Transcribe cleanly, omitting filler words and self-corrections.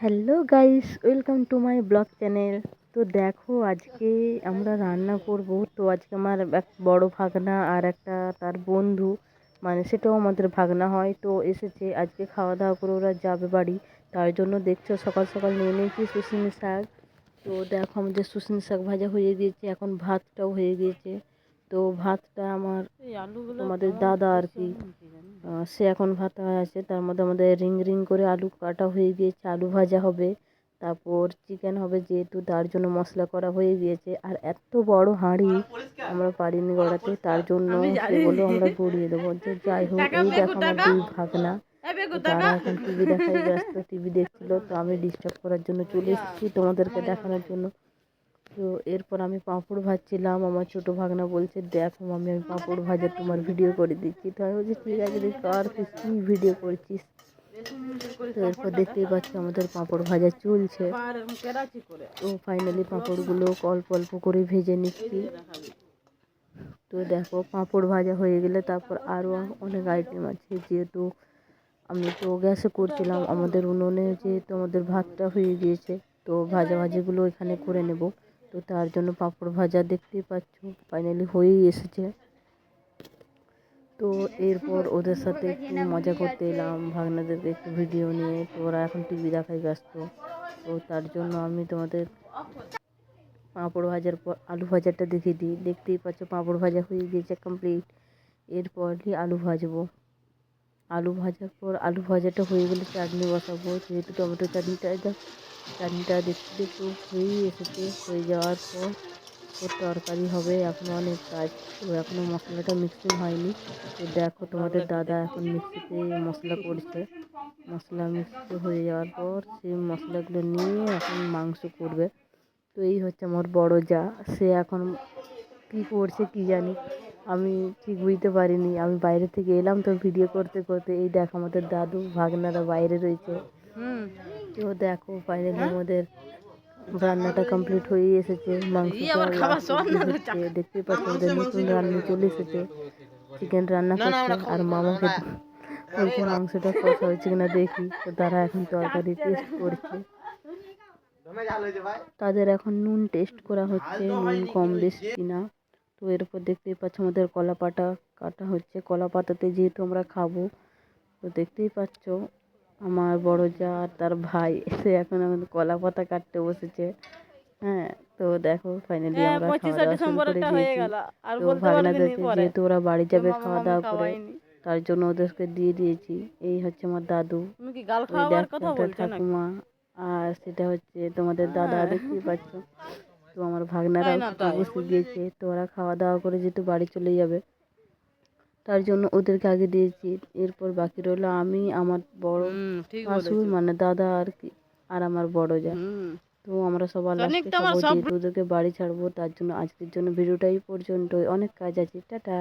Hello guys, welcome to my blog channel. তো দেখো, আজকে আমরা রান্না করব। তো আজকে আমার এক বড় ভাগনা আর একটা তার বন্ধু, মানে সেটাও আমাদের ভাগনা হয়, তো এসেছে। আজকে খাওয়া দাওয়া করে ওরা যাবে বাড়ি। তার জন্য দেখছো সকাল সকাল নিয়ে নিয়েছি শুশনি শাক। তো দেখো, আমাদের শুশনি শাক ভাজা হয়ে গিয়েছে, এখন ভাতটাও হয়ে গিয়েছে। তো ভাতটা আমার তোমাদের দাদা আর কি, সে এখন ভাত হয়ে আছে। তার মধ্যে আমাদের রিং রিং করে আলু কাটা হয়ে গিয়েছে, আলু ভাজা হবে, তারপর চিকেন হবে, যেহেতু তার জন্য মশলা করা হয়ে গিয়েছে। আর এত বড় হাঁড়ি আমরা পারিনি গড়াতে, তার জন্য সেগুলো আমরা গড়িয়ে দেবো। যে যাই হোক, এই দেখো আমার দুই ভাগনা, তো তারা এখন টিভি দেখাই ব্যস্ত, টিভি দেখছিল। তো আমি ডিস্টার্ব করার জন্য চলে এসেছি তোমাদেরকে দেখানোর জন্য। তো এরপর আমি পাঁপড় ভাজছিলাম। আমার ছোটো ভাগনা বলছে, দেখো মাম্মি, আমি পাঁপড় ভাজা তোমার ভিডিও করে দিচ্ছি। তো আমি বলছি, ঠিক আছে, দেখো আর তুই কী ভিডিও করছিস। তো এরপর দেখতেই পাচ্ছ আমাদের পাঁপড় ভাজা চলছে। তো ফাইনালি পাঁপড়গুলো অল্প অল্প করে ভেজে নিচ্ছি। তো দেখো, পাঁপড় ভাজা হয়ে গেলে তারপর আরও অনেক আইটেম আছে। যেহেতু আমি তো গ্যাসে করছিলাম, আমাদের উনুনে যেহেতু আমাদের ভাতটা হয়ে গিয়েছে, তো ভাজাভাজিগুলো এখানে করে নেব। তো তার জন্য পাঁপড় ভাজা দেখতেই পাচ্ছ ফাইনালি হয়েই এসেছে। তো এরপর ওদের সাথে একটু মজা করতে এলাম, ভাগনাদেরকে একটু ভিডিও নিয়ে। তো ওরা এখন টিভি দেখায় ব্যস্ত। তো তার জন্য আমি তোমাদের পাঁপড় ভাজার পর আলু ভাজাটা দেখিয়ে দিই। দেখতেই পাচ্ছ পাঁপড় ভাজা হয়ে গিয়েছে কমপ্লিট। এরপরই আলু ভাজবো। আলু ভাজার পর আলু ভাজাটা হয়ে গেলে চাটনি বসাবো, যেহেতু টমেটো চাটনিটা দেখতে দেখতে হয়েই এসেছে। হয়ে যাওয়ার পর ওর তরকারি হবে। এখনও অনেক কাজ, তো এখনও মশলাটা মিক্সিং হয়নি। তো দেখো, তোমাদের দাদা এখন মিক্সিতে মশলা করছে। মশলা মিক্সিতে হয়ে যাওয়ার পর সেই মশলাগুলো নিয়ে এখন মাংস করবে। তো এই হচ্ছে আমার বড় যা, সে এখন কী করছে কি জানি, আমি ঠিক বুঝতে পারিনি। আমি বাইরে থেকে এলাম তো ভিডিও করতে করতে, এই দেখো আমাদের দাদু ভাগনারা বাইরে রয়েছে। তো দেখো ফাইনালি আমাদের রান্নাটা কমপ্লিট হয়ে এসেছে। মাংসটা হচ্ছে, দেখতেই পাচ্ছ আমাদের নতুন রান্না চলে এসেছে। চিকেন রান্না করছে আর মামাকে বলছে মাংসটা কষা হয়েছে কিনা দেখি। তো তারা এখন তরকারি টেস্ট করছে, তাদের এখন নুন টেস্ট করা হচ্ছে, নুন কম বেশি কিনা। তো এরপর দেখতেই পাচ্ছ আমাদের কলা পাতা কাটা হচ্ছে। কলা পাতাতে যেহেতু আমরা খাবো, তো দেখতেই পাচ্ছ আমার বড় যা আর তার ভাই সে এখন আমাদের কলা পাতা কাটতে বসেছে। হ্যাঁ, তো দেখো ফাইনালি আমরা খাওয়া দাওয়া শুরু করে দিয়েছি। তো ভাগনাদেরকে যেহেতু ওরা বাড়ি যাবে খাওয়া দাওয়া করে, তার জন্য ওদেরকে দিয়ে দিয়েছি। এই হচ্ছে আমার দাদু, ওই দেখো একটা ঠাকুমা, আর সেটা হচ্ছে তোমাদের দাদা, দেখতেই পাচ্ছ। তো আমার ভাগনারাও খেতে বসে গিয়েছে। তো ওরা খাওয়া দাওয়া করে যেহেতু বাড়ি চলে যাবে, তার জন্য ওদেরকে আগে দিয়েছি। এরপর বাকি রইলো আমি, আমার বড় ভাসুর মানে দাদা আর কি, আর আমার বড় যা। তো আমরা সবার লাস্টে খাবো, যেহেতু ওদেরকে বাড়ি ছাড়বো। তার জন্য আজকের জন্য ভিডিওটা এই পর্যন্তই। অনেক কাজ আছে, টাটা।